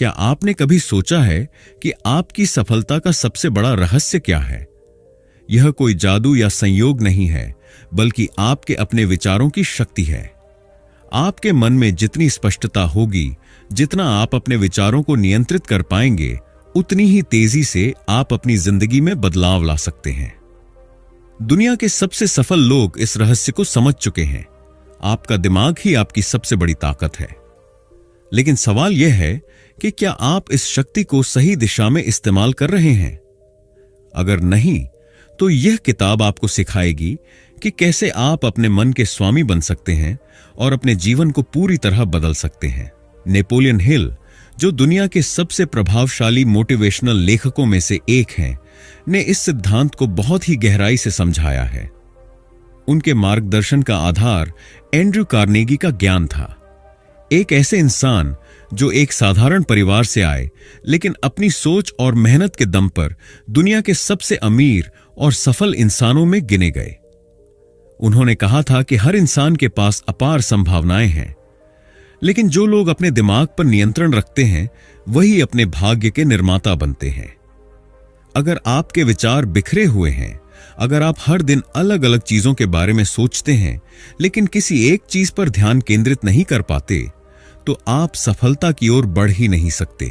क्या आपने कभी सोचा है कि आपकी सफलता का सबसे बड़ा रहस्य क्या है? यह कोई जादू या संयोग नहीं है, बल्कि आपके अपने विचारों की शक्ति है। आपके मन में जितनी स्पष्टता होगी, जितना आप अपने विचारों को नियंत्रित कर पाएंगे, उतनी ही तेजी से आप अपनी जिंदगी में बदलाव ला सकते हैं। दुनिया के सबसे सफल लोग इस रहस्य को समझ चुके हैं। आपका दिमाग ही आपकी सबसे बड़ी ताकत है। लेकिन सवाल यह है कि क्या आप इस शक्ति को सही दिशा में इस्तेमाल कर रहे हैं? अगर नहीं, तो यह किताब आपको सिखाएगी कि कैसे आप अपने मन के स्वामी बन सकते हैं और अपने जीवन को पूरी तरह बदल सकते हैं। नेपोलियन हिल, जो दुनिया के सबसे प्रभावशाली मोटिवेशनल लेखकों में से एक हैं, ने इस सिद्धांत को बहुत ही गहराई से समझाया है। उनके मार्गदर्शन का आधार एंड्रयू कार्नेगी का ज्ञान था। एक ऐसे इंसान जो एक साधारण परिवार से आए, लेकिन अपनी सोच और मेहनत के दम पर दुनिया के सबसे अमीर और सफल इंसानों में गिने गए। उन्होंने कहा था कि हर इंसान के पास अपार संभावनाएं हैं, लेकिन जो लोग अपने दिमाग पर नियंत्रण रखते हैं, वही अपने भाग्य के निर्माता बनते हैं। अगर आपके विचार बिखरे हुए हैं, अगर आप हर दिन अलग अलग चीजों के बारे में सोचते हैं, लेकिन किसी एक चीज पर ध्यान केंद्रित नहीं कर पाते, तो आप सफलता की ओर बढ़ ही नहीं सकते।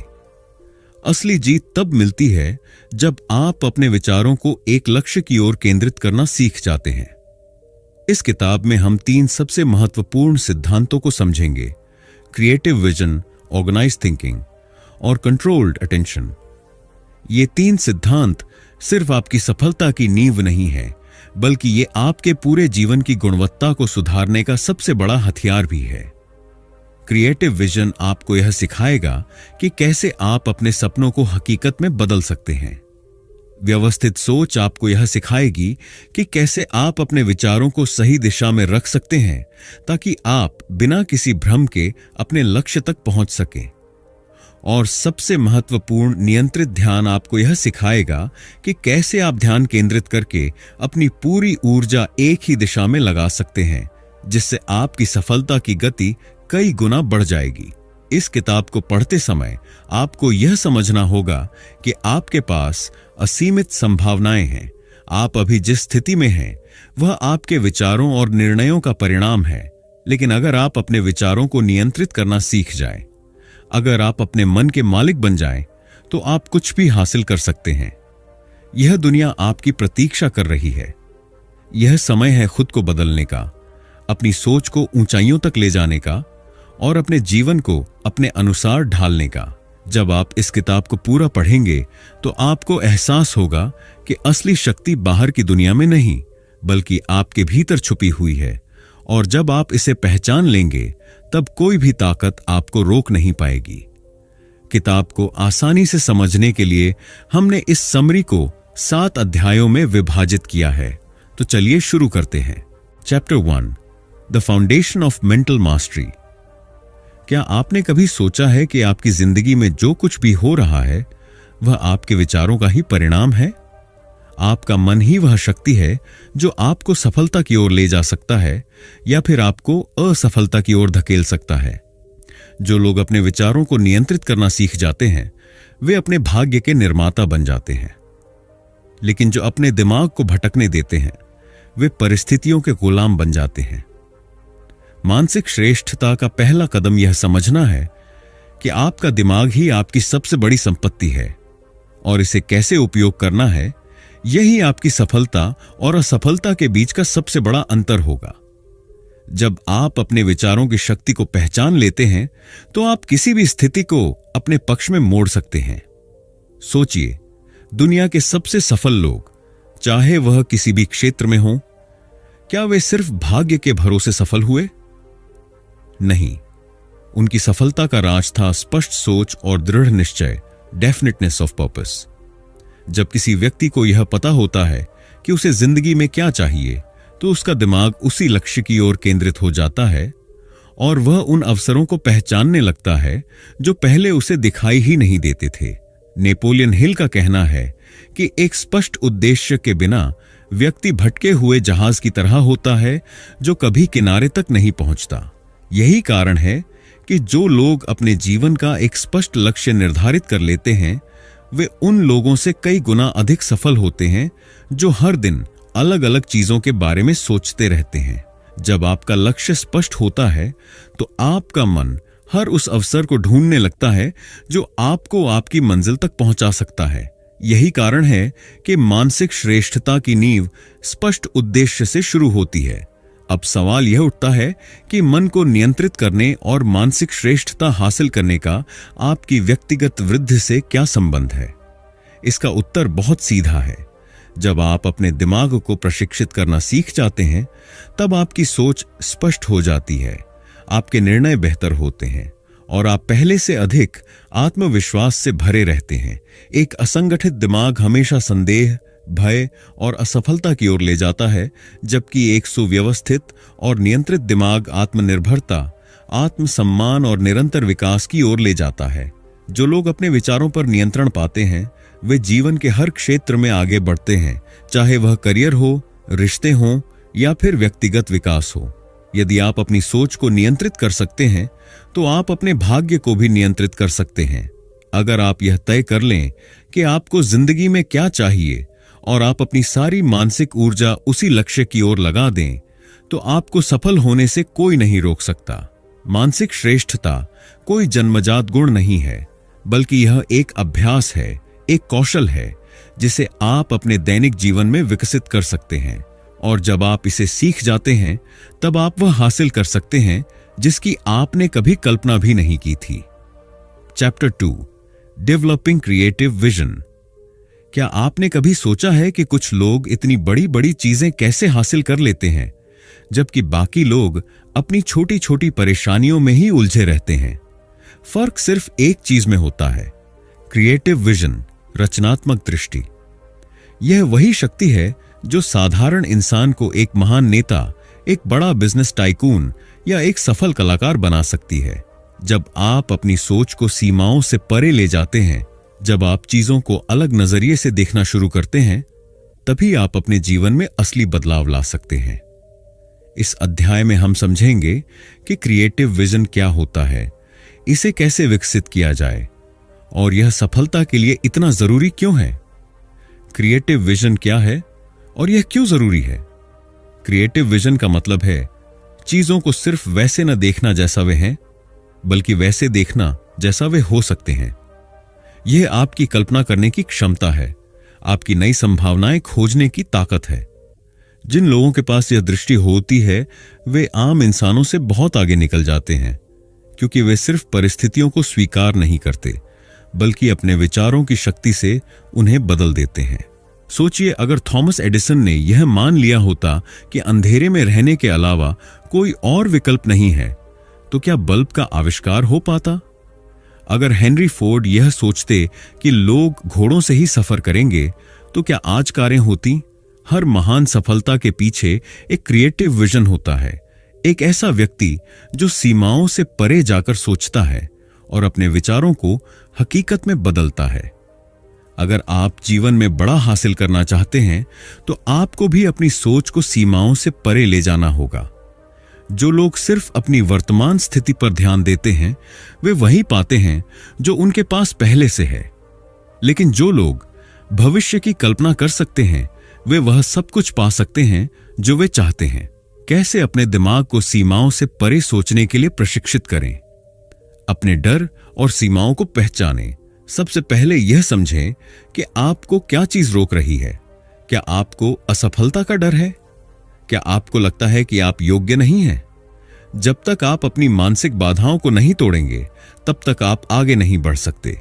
असली जीत तब मिलती है जब आप अपने विचारों को एक लक्ष्य की ओर केंद्रित करना सीख जाते हैं। इस किताब में हम 3 सबसे महत्वपूर्ण सिद्धांतों को समझेंगे: क्रिएटिव विजन, ऑर्गेनाइज थिंकिंग और कंट्रोल्ड अटेंशन। ये 3 सिद्धांत सिर्फ आपकी सफलता की नींव नहीं है, बल्कि ये आपके पूरे जीवन की गुणवत्ता को सुधारने का सबसे बड़ा हथियार भी है। क्रिएटिव विजन आपको यह सिखाएगा कि कैसे आप अपने सपनों को हकीकत में बदल सकते हैं। व्यवस्थित सोच आपको यह सिखाएगी कि कैसे आप अपने विचारों को सही दिशा में रख सकते हैं, ताकि आप बिना किसी भ्रम के अपने लक्ष्य तक पहुंच सकें। और सबसे महत्वपूर्ण, नियंत्रित ध्यान आपको यह सिखाएगा कि कैसे आप ध्यान केंद्रित करके अपनी पूरी ऊर्जा एक ही दिशा में लगा सकते हैं, जिससे आपकी सफलता की गति कई गुना बढ़ जाएगी। इस किताब को पढ़ते समय आपको यह समझना होगा कि आपके पास असीमित संभावनाएं हैं। आप अभी जिस स्थिति में हैं, वह आपके विचारों और निर्णयों का परिणाम है। लेकिन अगर आप अपने विचारों को नियंत्रित करना सीख जाएं, अगर आप अपने मन के मालिक बन जाएं, तो आप कुछ भी हासिल कर सकते हैं। यह दुनिया आपकी प्रतीक्षा कर रही है। यह समय है खुद को बदलने का, अपनी सोच को ऊंचाइयों तक ले जाने का और अपने जीवन को अपने अनुसार ढालने का। जब आप इस किताब को पूरा पढ़ेंगे, तो आपको एहसास होगा कि असली शक्ति बाहर की दुनिया में नहीं, बल्कि आपके भीतर छुपी हुई है। और जब आप इसे पहचान लेंगे, तब कोई भी ताकत आपको रोक नहीं पाएगी। किताब को आसानी से समझने के लिए हमने इस समरी को 7 अध्यायों में विभाजित किया है। तो चलिए शुरू करते हैं। Chapter 1, the foundation of mental mastery. क्या आपने कभी सोचा है कि आपकी जिंदगी में जो कुछ भी हो रहा है, वह आपके विचारों का ही परिणाम है? आपका मन ही वह शक्ति है जो आपको सफलता की ओर ले जा सकता है या फिर आपको असफलता की ओर धकेल सकता है। जो लोग अपने विचारों को नियंत्रित करना सीख जाते हैं, वे अपने भाग्य के निर्माता बन जाते हैं। लेकिन जो अपने दिमाग को भटकने देते हैं, वे परिस्थितियों के गुलाम बन जाते हैं। मानसिक श्रेष्ठता का पहला कदम यह समझना है कि आपका दिमाग ही आपकी सबसे बड़ी संपत्ति है और इसे कैसे उपयोग करना है, यही आपकी सफलता और असफलता के बीच का सबसे बड़ा अंतर होगा। जब आप अपने विचारों की शक्ति को पहचान लेते हैं, तो आप किसी भी स्थिति को अपने पक्ष में मोड़ सकते हैं। सोचिए, दुनिया के सबसे सफल लोग, चाहे वह किसी भी क्षेत्र में हो, क्या वे सिर्फ भाग्य के भरोसे सफल हुए? नहीं, उनकी सफलता का राज था स्पष्ट सोच और दृढ़ निश्चय, डेफिनेटनेस ऑफ पर्पस। जब किसी व्यक्ति को यह पता होता है कि उसे जिंदगी में क्या चाहिए, तो उसका दिमाग उसी लक्ष्य की ओर केंद्रित हो जाता है और वह उन अवसरों को पहचानने लगता है जो पहले उसे दिखाई ही नहीं देते थे। नेपोलियन हिल का कहना है कि एक स्पष्ट उद्देश्य के बिना व्यक्ति भटके हुए जहाज की तरह होता है जो कभी किनारे तक नहीं पहुंचता। यही कारण है कि जो लोग अपने जीवन का एक स्पष्ट लक्ष्य निर्धारित कर लेते हैं वे उन लोगों से कई गुना अधिक सफल होते हैं जो हर दिन अलग अलग चीजों के बारे में सोचते रहते हैं। जब आपका लक्ष्य स्पष्ट होता है तो आपका मन हर उस अवसर को ढूंढने लगता है जो आपको आपकी मंजिल तक पहुंचा सकता है। यही कारण है कि मानसिक श्रेष्ठता की नींव स्पष्ट उद्देश्य से शुरू होती है। अब सवाल यह उठता है कि मन को नियंत्रित करने और मानसिक श्रेष्ठता हासिल करने का आपकी व्यक्तिगत वृद्धि से क्या संबंध है? इसका उत्तर बहुत सीधा है। जब आप अपने दिमाग को प्रशिक्षित करना सीख जाते हैं तब आपकी सोच स्पष्ट हो जाती है, आपके निर्णय बेहतर होते हैं और आप पहले से अधिक आत्मविश्वास से भरे रहते हैं। एक असंगठित दिमाग हमेशा संदेह, भय और असफलता की ओर ले जाता है, जबकि एक सुव्यवस्थित और नियंत्रित दिमाग आत्मनिर्भरता, आत्मसम्मान और निरंतर विकास की ओर ले जाता है। जो लोग अपने विचारों पर नियंत्रण पाते हैं वे जीवन के हर क्षेत्र में आगे बढ़ते हैं, चाहे वह करियर हो, रिश्ते हों या फिर व्यक्तिगत विकास हो। यदि आप अपनी सोच को नियंत्रित कर सकते हैं तो आप अपने भाग्य को भी नियंत्रित कर सकते हैं। अगर आप यह तय कर लें कि आपको जिंदगी में क्या चाहिए और आप अपनी सारी मानसिक ऊर्जा उसी लक्ष्य की ओर लगा दें तो आपको सफल होने से कोई नहीं रोक सकता। मानसिक श्रेष्ठता कोई जन्मजात गुण नहीं है, बल्कि यह एक अभ्यास है, एक कौशल है जिसे आप अपने दैनिक जीवन में विकसित कर सकते हैं। और जब आप इसे सीख जाते हैं तब आप वह हासिल कर सकते हैं जिसकी आपने कभी कल्पना भी नहीं की थी। Chapter 2, developing creative vision. क्या आपने कभी सोचा है कि कुछ लोग इतनी बड़ी बड़ी चीजें कैसे हासिल कर लेते हैं जबकि बाकी लोग अपनी छोटी छोटी परेशानियों में ही उलझे रहते हैं? फर्क सिर्फ एक चीज में होता है, क्रिएटिव विजन, रचनात्मक दृष्टि। यह वही शक्ति है जो साधारण इंसान को एक महान नेता, एक बड़ा बिजनेस टाइकून या एक सफल कलाकार बना सकती है। जब आप अपनी सोच को सीमाओं से परे ले जाते हैं, जब आप चीजों को अलग नजरिए से देखना शुरू करते हैं, तभी आप अपने जीवन में असली बदलाव ला सकते हैं। इस अध्याय में हम समझेंगे कि क्रिएटिव विजन क्या होता है, इसे कैसे विकसित किया जाए और यह सफलता के लिए इतना जरूरी क्यों है। क्रिएटिव विजन क्या है और यह क्यों जरूरी है? क्रिएटिव विजन का मतलब है चीजों को सिर्फ वैसे न देखना जैसा वे हैं, बल्कि वैसे देखना जैसा वे हो सकते हैं। यह आपकी कल्पना करने की क्षमता है, आपकी नई संभावनाएं खोजने की ताकत है। जिन लोगों के पास यह दृष्टि होती है वे आम इंसानों से बहुत आगे निकल जाते हैं, क्योंकि वे सिर्फ परिस्थितियों को स्वीकार नहीं करते बल्कि अपने विचारों की शक्ति से उन्हें बदल देते हैं। सोचिए, अगर थॉमस एडिसन ने यह मान लिया होता कि अंधेरे में रहने के अलावा कोई और विकल्प नहीं है, तो क्या बल्ब का आविष्कार हो पाता? अगर हेनरी फोर्ड यह सोचते कि लोग घोड़ों से ही सफर करेंगे, तो क्या आज कारें होती? हर महान सफलता के पीछे एक क्रिएटिव विजन होता है, एक ऐसा व्यक्ति जो सीमाओं से परे जाकर सोचता है और अपने विचारों को हकीकत में बदलता है। अगर आप जीवन में बड़ा हासिल करना चाहते हैं तो आपको भी अपनी सोच को सीमाओं से परे ले जाना होगा। जो लोग सिर्फ अपनी वर्तमान स्थिति पर ध्यान देते हैं वे वही पाते हैं जो उनके पास पहले से है, लेकिन जो लोग भविष्य की कल्पना कर सकते हैं वे वह सब कुछ पा सकते हैं जो वे चाहते हैं। कैसे अपने दिमाग को सीमाओं से परे सोचने के लिए प्रशिक्षित करें? अपने डर और सीमाओं को पहचानें। सबसे पहले यह समझें कि आपको क्या चीज रोक रही है। क्या आपको असफलता का डर है? क्या आपको लगता है कि आप योग्य नहीं हैं? जब तक आप अपनी मानसिक बाधाओं को नहीं तोड़ेंगे तब तक आप आगे नहीं बढ़ सकते।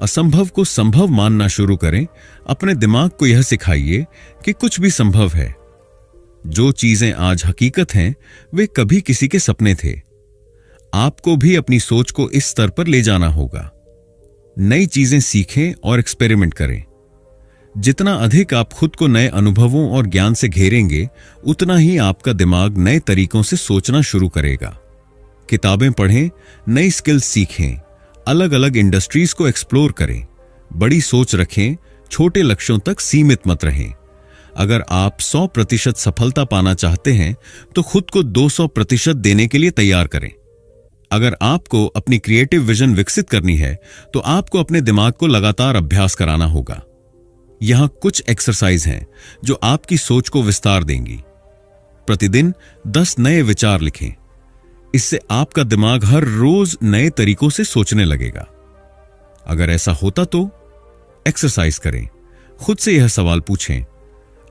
असंभव को संभव मानना शुरू करें। अपने दिमाग को यह सिखाइए कि कुछ भी संभव है। जो चीजें आज हकीकत हैं वे कभी किसी के सपने थे। आपको भी अपनी सोच को इस स्तर पर ले जाना होगा। नई चीजें सीखें और एक्सपेरिमेंट करें। जितना अधिक आप खुद को नए अनुभवों और ज्ञान से घेरेंगे उतना ही आपका दिमाग नए तरीकों से सोचना शुरू करेगा। किताबें पढ़ें, नई स्किल्स सीखें, अलग अलग इंडस्ट्रीज को एक्सप्लोर करें, बड़ी सोच रखें, छोटे लक्ष्यों तक सीमित मत रहें। अगर आप 100% सफलता पाना चाहते हैं तो खुद को 200% देने के लिए तैयार करें। अगर आपको अपनी क्रिएटिव विजन विकसित करनी है तो आपको अपने दिमाग को लगातार अभ्यास कराना होगा। यहां कुछ एक्सरसाइज हैं जो आपकी सोच को विस्तार देंगी। प्रतिदिन 10 नए विचार लिखें। इससे आपका दिमाग हर रोज नए तरीकों से सोचने लगेगा। अगर ऐसा होता तो एक्सरसाइज करें। खुद से यह सवाल पूछें,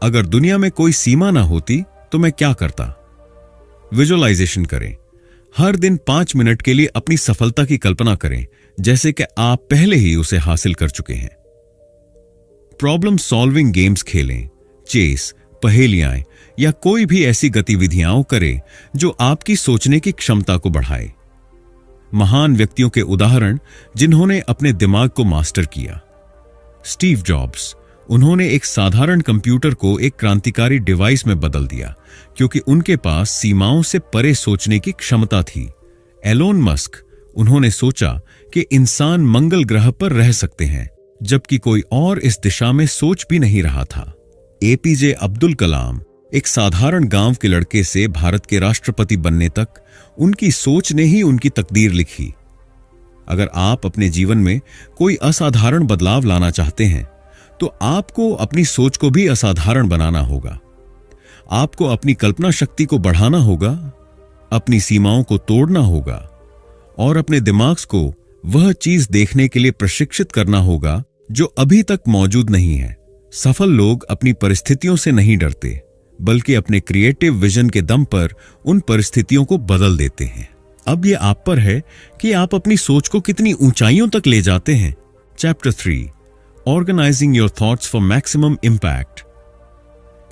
अगर दुनिया में कोई सीमा ना होती तो मैं क्या करता। विजुअलाइजेशन करें। हर दिन 5 मिनट के लिए अपनी सफलता की कल्पना करें, जैसे कि आप पहले ही उसे हासिल कर चुके हैं। प्रॉब्लम सॉल्विंग गेम्स खेलें, चेस, पहेलियां या कोई भी ऐसी गतिविधियां करें जो आपकी सोचने की क्षमता को बढ़ाए। महान व्यक्तियों के उदाहरण जिन्होंने अपने दिमाग को मास्टर किया। स्टीव जॉब्स, उन्होंने एक साधारण कंप्यूटर को एक क्रांतिकारी डिवाइस में बदल दिया क्योंकि उनके पास सीमाओं से परे सोचने की क्षमता थी। एलोन मस्क, उन्होंने सोचा कि इंसान मंगल ग्रह पर रह सकते हैं, जबकि कोई और इस दिशा में सोच भी नहीं रहा था। एपीजे अब्दुल कलाम, एक साधारण गांव के लड़के से भारत के राष्ट्रपति बनने तक उनकी सोच ने ही उनकी तकदीर लिखी। अगर आप अपने जीवन में कोई असाधारण बदलाव लाना चाहते हैं तो आपको अपनी सोच को भी असाधारण बनाना होगा। आपको अपनी कल्पना शक्ति को बढ़ाना होगा, अपनी सीमाओं को तोड़ना होगा और अपने दिमाग को वह चीज देखने के लिए प्रशिक्षित करना होगा जो अभी तक मौजूद नहीं है। सफल लोग अपनी परिस्थितियों से नहीं डरते, बल्कि अपने क्रिएटिव विजन के दम पर उन परिस्थितियों को बदल देते हैं। अब यह आप पर है कि आप अपनी सोच को कितनी ऊंचाइयों तक ले जाते हैं। Chapter 3, organising your thoughts for maximum impact.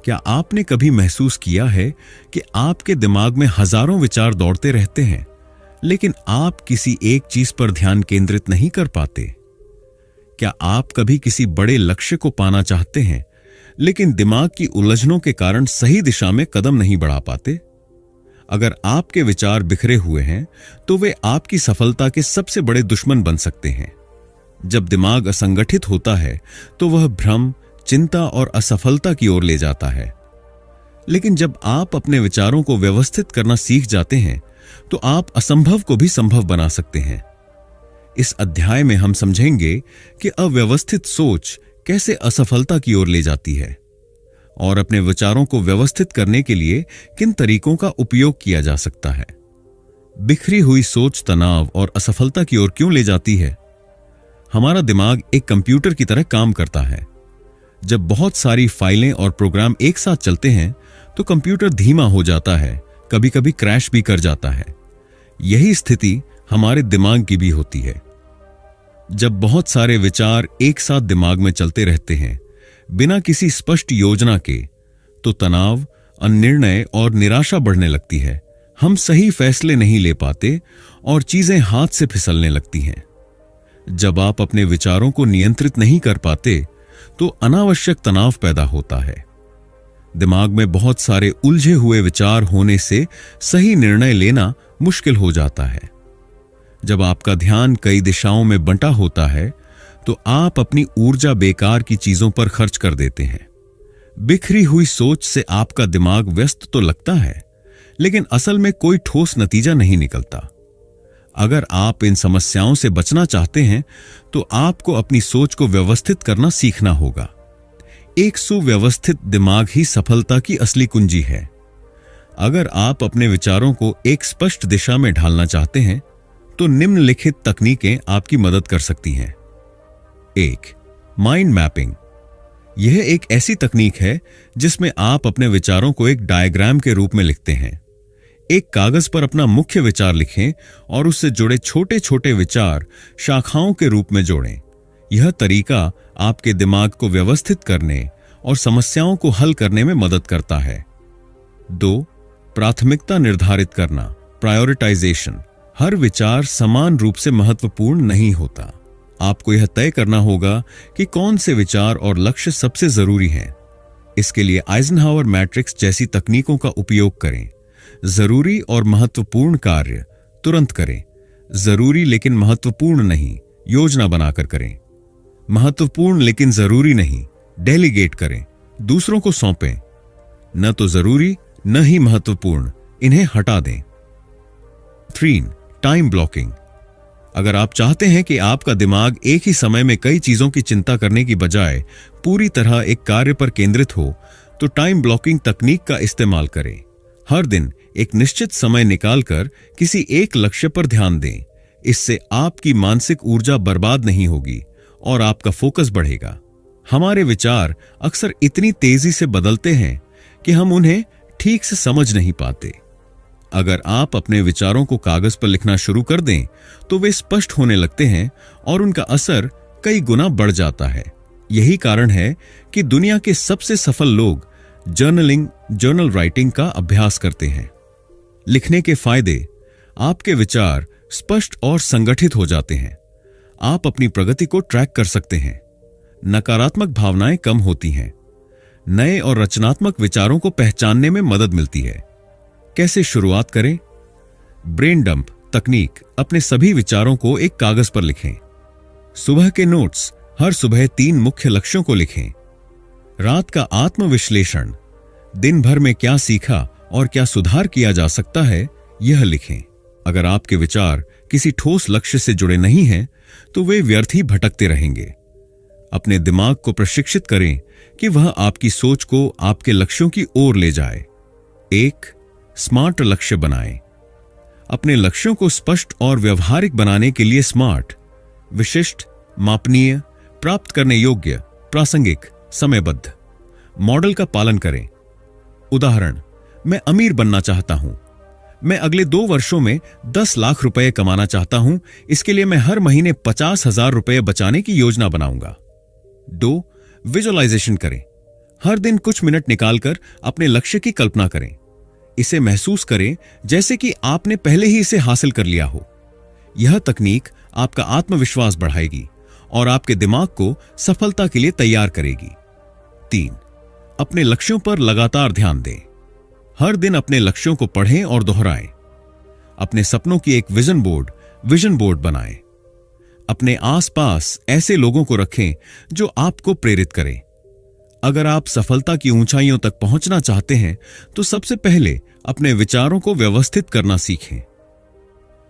क्या आपने कभी महसूस किया है कि आपके दिमाग में हजारों विचार दौड़ते रहते हैं, लेकिन आप किसी एक चीज पर ध्यान केंद्रित नहीं कर पाते? क्या आप कभी किसी बड़े लक्ष्य को पाना चाहते हैं, लेकिन दिमाग की उलझनों के कारण सही दिशा में कदम नहीं बढ़ा पाते? अगर आपके विचार बिखरे हुए हैं तो वे आपकी सफलता के सबसे बड़े दुश्मन बन सकते हैं। जब दिमाग असंगठित होता है तो वह भ्रम, चिंता और असफलता की ओर ले जाता है। लेकिन जब आप अपने विचारों को व्यवस्थित करना सीख जाते हैं तो आप असंभव को भी संभव बना सकते हैं। इस अध्याय में हम समझेंगे कि अव्यवस्थित सोच कैसे असफलता की ओर ले जाती है और अपने विचारों को व्यवस्थित करने के लिए किन तरीकों का उपयोग किया जा सकता है। बिखरी हुई सोच तनाव और असफलता की ओर क्यों ले जाती है? हमारा दिमाग एक कंप्यूटर की तरह काम करता है। जब बहुत सारी फाइलें और प्रोग्राम एक साथ चलते हैं तो कंप्यूटर धीमा हो जाता है, कभी कभी क्रैश भी कर जाता है। यही स्थिति हमारे दिमाग की भी होती है। जब बहुत सारे विचार एक साथ दिमाग में चलते रहते हैं बिना किसी स्पष्ट योजना के, तो तनाव, अनिर्णय और निराशा बढ़ने लगती है। हम सही फैसले नहीं ले पाते और चीजें हाथ से फिसलने लगती हैं। जब आप अपने विचारों को नियंत्रित नहीं कर पाते तो अनावश्यक तनाव पैदा होता है। दिमाग में बहुत सारे उलझे हुए विचार होने से सही निर्णय लेना मुश्किल हो जाता है। जब आपका ध्यान कई दिशाओं में बंटा होता है तो आप अपनी ऊर्जा बेकार की चीजों पर खर्च कर देते हैं। बिखरी हुई सोच से आपका दिमाग व्यस्त तो लगता है, लेकिन असल में कोई ठोस नतीजा नहीं निकलता। अगर आप इन समस्याओं से बचना चाहते हैं तो आपको अपनी सोच को व्यवस्थित करना सीखना होगा। एक सुव्यवस्थित दिमाग ही सफलता की असली कुंजी है। अगर आप अपने विचारों को एक स्पष्ट दिशा में ढालना चाहते हैं तो निम्नलिखित तकनीकें आपकी मदद कर सकती हैं। 1. Mind mapping. यह एक ऐसी तकनीक है जिसमें आप अपने विचारों को एक डायग्राम के रूप में लिखते हैं। एक कागज पर अपना मुख्य विचार लिखें और उससे जुड़े छोटे छोटे विचार शाखाओं के रूप में जोड़ें। यह तरीका आपके दिमाग को व्यवस्थित करने और समस्याओं को हल करने में मदद करता है। 2. प्राथमिकता निर्धारित करना, प्रायोरिटाइजेशन। हर विचार समान रूप से महत्वपूर्ण नहीं होता। आपको यह तय करना होगा कि कौन से विचार और लक्ष्य सबसे जरूरी हैं। इसके लिए आइजनहावर मैट्रिक्स जैसी तकनीकों का उपयोग करें। जरूरी और महत्वपूर्ण कार्य तुरंत करें, जरूरी लेकिन महत्वपूर्ण नहीं योजना बनाकर करें। महत्वपूर्ण लेकिन जरूरी नहीं डेलीगेट करें, दूसरों को सौंपें। न तो जरूरी न ही महत्वपूर्ण, इन्हें हटा दें। 3. Time blocking. अगर आप चाहते हैं कि आपका दिमाग एक ही समय में कई चीजों की चिंता करने की बजाय पूरी तरह एक कार्य पर केंद्रित हो, तो टाइम ब्लॉकिंग तकनीक का इस्तेमाल करें। हर दिन एक निश्चित समय निकालकर किसी एक लक्ष्य पर ध्यान दें। इससे आपकी मानसिक ऊर्जा बर्बाद नहीं होगी और आपका फोकस बढ़ेगा। हमारे विचार अक्सर इतनी तेजी से बदलते हैं कि हम उन्हें ठीक से समझ नहीं पाते। अगर आप अपने विचारों को कागज पर लिखना शुरू कर दें तो वे स्पष्ट होने लगते हैं और उनका असर कई गुना बढ़ जाता है। यही कारण है कि दुनिया के सबसे सफल लोग जर्नल राइटिंग का अभ्यास करते हैं। लिखने के फायदे: आपके विचार स्पष्ट और संगठित हो जाते हैं। आप अपनी प्रगति को ट्रैक कर सकते हैं। नकारात्मक भावनाएं कम होती हैं। नए और रचनात्मक विचारों को पहचानने में मदद मिलती है। कैसे शुरुआत करें? ब्रेन डंप तकनीक। अपने सभी विचारों को एक कागज पर लिखें। सुबह के नोट्स: हर सुबह 3 मुख्य लक्ष्यों को लिखें। रात का आत्मविश्लेषण: दिन भर में क्या सीखा और क्या सुधार किया जा सकता है, यह लिखें। अगर आपके विचार किसी ठोस लक्ष्य से जुड़े नहीं हैं, तो वे व्यर्थ ही भटकते रहेंगे। अपने दिमाग को प्रशिक्षित करें कि वह आपकी सोच को आपके लक्ष्यों की ओर ले जाए। एक स्मार्ट लक्ष्य बनाएं। अपने लक्ष्यों को स्पष्ट और व्यवहारिक बनाने के लिए स्मार्ट, विशिष्ट, मापनीय, प्राप्त करने योग्य, प्रासंगिक, समयबद्ध मॉडल का पालन करें। उदाहरण: मैं अमीर बनना चाहता हूं। मैं अगले 2 वर्षों में 10 लाख रुपए कमाना चाहता हूं। इसके लिए मैं हर महीने 50,000 रुपए बचाने की योजना बनाऊंगा। 2 विजुअलाइजेशन करें। हर दिन कुछ मिनट निकालकर अपने लक्ष्य की कल्पना करें। इसे महसूस करें जैसे कि आपने पहले ही इसे हासिल कर लिया हो। यह तकनीक आपका आत्मविश्वास बढ़ाएगी और आपके दिमाग को सफलता के लिए तैयार करेगी। 3 अपने लक्ष्यों पर लगातार ध्यान दें। हर दिन अपने लक्ष्यों को पढ़ें और दोहराएं। अपने सपनों की एक विजन बोर्ड बनाएं। अपने आसपास ऐसे लोगों को रखें जो आपको प्रेरित करें। अगर आप सफलता की ऊंचाइयों तक पहुंचना चाहते हैं तो सबसे पहले अपने विचारों को व्यवस्थित करना सीखें।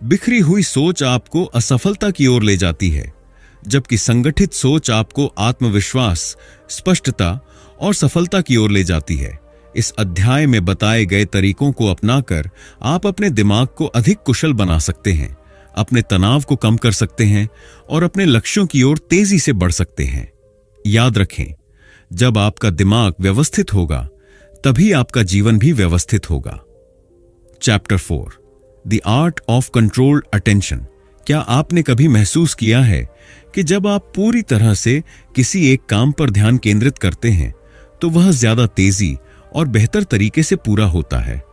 बिखरी हुई सोच आपको असफलता की ओर ले जाती है, जबकि संगठित सोच आपको आत्मविश्वास, स्पष्टता और सफलता की ओर ले जाती है। इस अध्याय में बताए गए तरीकों को अपनाकर आप अपने दिमाग को अधिक कुशल बना सकते हैं, अपने तनाव को कम कर सकते हैं और अपने लक्ष्यों की ओर तेजी से बढ़ सकते हैं। याद रखें, जब आपका दिमाग व्यवस्थित होगा, तभी आपका जीवन भी व्यवस्थित होगा। Chapter 4 the art of controlled attention. क्या आपने कभी महसूस किया है कि जब आप पूरी तरह से किसी एक काम पर ध्यान केंद्रित करते हैं तो वह ज्यादा तेजी और बेहतर तरीके से पूरा होता है?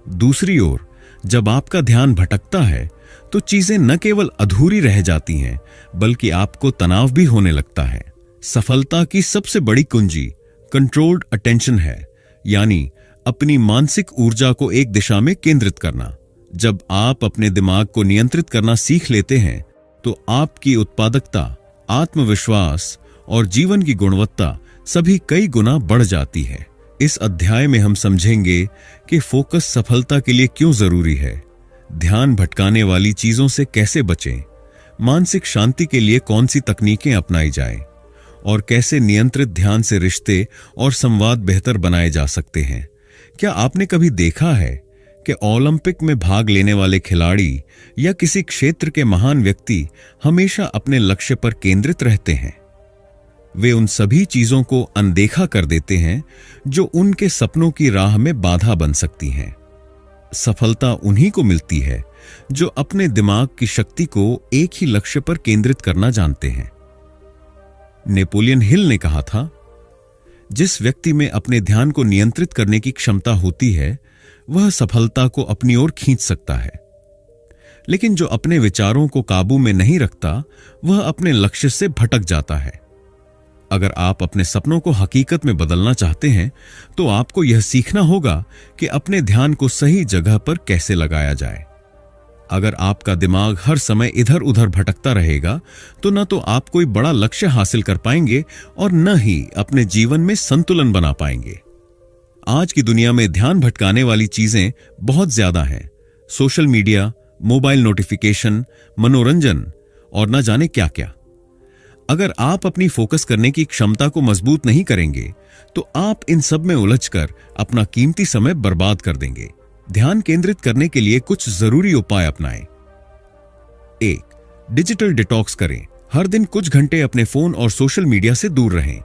दूसरी ओर, जब आपका ध्यान भटकता है तो चीजें न केवल अधूरी रह जाती हैं, बल्कि आपको तनाव भी होने लगता है। सफलता की सबसे बड़ी कुंजी कंट्रोल्ड अटेंशन है, यानी अपनी मानसिक ऊर्जा को एक दिशा में केंद्रित करना। जब आप अपने दिमाग को नियंत्रित करना सीख लेते हैं तो आपकी उत्पादकता, आत्मविश्वास और जीवन की गुणवत्ता सभी कई गुना बढ़ जाती है। इस अध्याय में हम समझेंगे कि फोकस सफलता के लिए क्यों जरूरी है, ध्यान भटकाने वाली चीजों से कैसे बचें, मानसिक शांति के लिए कौन सी तकनीकें अपनाई जाएं और कैसे नियंत्रित ध्यान से रिश्ते और संवाद बेहतर बनाए जा सकते हैं। क्या आपने कभी देखा है कि ओलंपिक में भाग लेने वाले खिलाड़ी या किसी क्षेत्र के महान व्यक्ति हमेशा अपने लक्ष्य पर केंद्रित रहते हैं? वे उन सभी चीजों को अनदेखा कर देते हैं जो उनके सपनों की राह में बाधा बन सकती हैं। सफलता उन्हीं को मिलती है जो अपने दिमाग की शक्ति को एक ही लक्ष्य पर केंद्रित करना जानते हैं। नेपोलियन हिल ने कहा था, जिस व्यक्ति में अपने ध्यान को नियंत्रित करने की क्षमता होती है वह सफलता को अपनी ओर खींच सकता है, लेकिन जो अपने विचारों को काबू में नहीं रखता वह अपने लक्ष्य से भटक जाता है। अगर आप अपने सपनों को हकीकत में बदलना चाहते हैं तो आपको यह सीखना होगा कि अपने ध्यान को सही जगह पर कैसे लगाया जाए। अगर आपका दिमाग हर समय इधर उधर भटकता रहेगा तो न तो आप कोई बड़ा लक्ष्य हासिल कर पाएंगे और न ही अपने जीवन में संतुलन बना पाएंगे। आज की दुनिया में ध्यान भटकाने वाली चीजें बहुत ज्यादा हैं। सोशल मीडिया, मोबाइल नोटिफिकेशन, मनोरंजन और न जाने क्या क्या। अगर आप अपनी फोकस करने की क्षमता को मजबूत नहीं करेंगे तो आप इन सब में उलझकर अपना कीमती समय बर्बाद कर देंगे। ध्यान केंद्रित करने के लिए कुछ जरूरी उपाय अपनाएं। 1. डिजिटल डिटॉक्स करें। हर दिन कुछ घंटे अपने फोन और सोशल मीडिया से दूर रहें।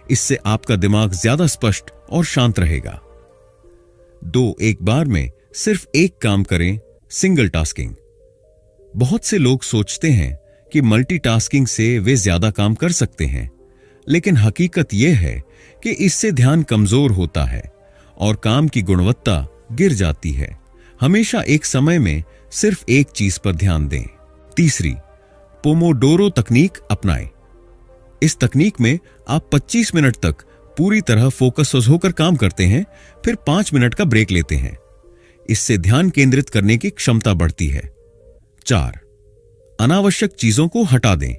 इससे आपका दिमाग ज्यादा स्पष्ट और शांत रहेगा। 2. एक बार में सिर्फ एक काम करें, सिंगल टास्किंग। बहुत से लोग सोचते हैं कि मल्टीटास्किंग से वे ज्यादा काम कर सकते हैं, लेकिन हकीकत यह है कि इससे ध्यान कमजोर होता है और काम की गुणवत्ता गिर जाती है। हमेशा एक समय में सिर्फ एक चीज पर ध्यान दें। 3. पोमोडोरो तकनीक अपनाएं। इस तकनीक में आप 25 मिनट तक पूरी तरह फोकस होकर काम करते हैं, फिर 5 मिनट का ब्रेक लेते हैं। इससे ध्यान केंद्रित करने की क्षमता बढ़ती है। 4. अनावश्यक चीजों को हटा दें।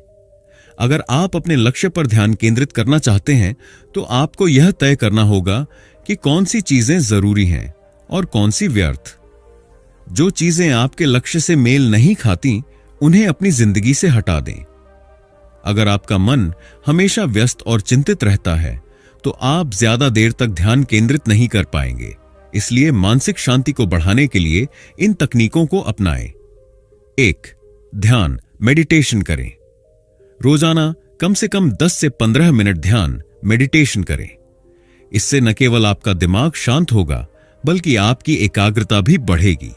अगर आप अपने लक्ष्य पर ध्यान केंद्रित करना चाहते हैं तो आपको यह तय करना होगा कि कौन सी चीजें जरूरी हैं और कौन सी व्यर्थ। जो चीजें आपके लक्ष्य से मेल नहीं खाती उन्हें अपनी जिंदगी से हटा दें। अगर आपका मन हमेशा व्यस्त और चिंतित रहता है तो आप ज्यादा देर तक ध्यान केंद्रित नहीं कर पाएंगे। इसलिए मानसिक शांति को बढ़ाने के लिए इन तकनीकों को अपनाएं। 1. ध्यान मेडिटेशन करें। रोजाना कम से कम 10 से 15 मिनट ध्यान मेडिटेशन करें। इससे न केवल आपका दिमाग शांत होगा बल्कि आपकी एकाग्रता भी बढ़ेगी।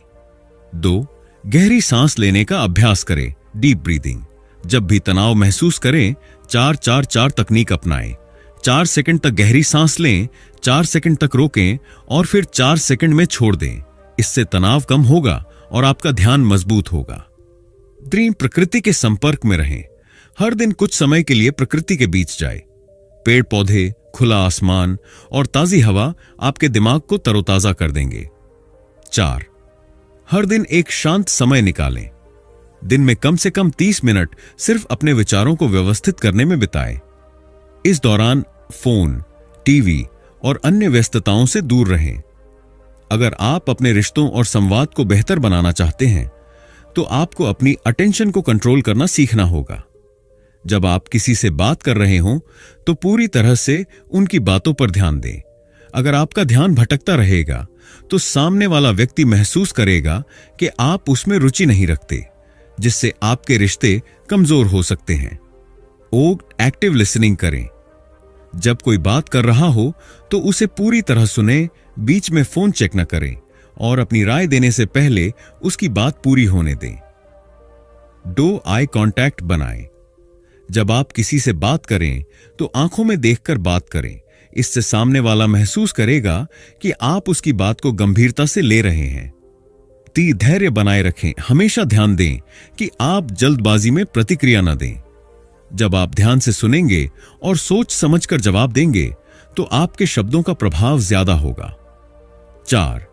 2. गहरी सांस लेने का अभ्यास करें, डीप ब्रीदिंग। जब भी तनाव महसूस करें 4-4-4 तकनीक अपनाएं। 4 सेकंड तक गहरी सांस लें, 4 सेकंड तक रोकें और फिर 4 सेकंड में छोड़ दें। इससे तनाव कम होगा और आपका ध्यान मजबूत होगा। 3. प्रकृति के संपर्क में रहें। हर दिन कुछ समय के लिए प्रकृति के बीच जाए। पेड़ पौधे, खुला आसमान और ताजी हवा आपके दिमाग को तरोताजा कर देंगे। 4. हर दिन एक शांत समय निकालें। दिन में कम से कम 30 मिनट सिर्फ अपने विचारों को व्यवस्थित करने में बिताएं। इस दौरान फोन, टीवी और अन्य व्यस्तताओं से दूर रहें। अगर आप अपने रिश्तों और संवाद को बेहतर बनाना चाहते हैं तो आपको अपनी अटेंशन को कंट्रोल करना सीखना होगा। जब आप किसी से बात कर रहे हों तो पूरी तरह से उनकी बातों पर ध्यान दें। अगर आपका ध्यान भटकता रहेगा तो सामने वाला व्यक्ति महसूस करेगा कि आप उसमें रुचि नहीं रखते, जिससे आपके रिश्ते कमजोर हो सकते हैं। एक्टिव लिसनिंग करें। जब कोई बात कर रहा हो तो उसे पूरी तरह सुने, बीच में फोन चेक न करें और अपनी राय देने से पहले उसकी बात पूरी होने दें। आई कांटेक्ट बनाएं। जब आप किसी से बात करें तो आंखों में देखकर बात करें। इससे सामने वाला महसूस करेगा कि आप उसकी बात को गंभीरता से ले रहे हैं। धैर्य बनाए रखें। हमेशा ध्यान दें कि आप जल्दबाजी में प्रतिक्रिया न दें। जब आप ध्यान से सुनेंगे और सोच समझकर जवाब देंगे तो आपके शब्दों का प्रभाव ज्यादा होगा। 4.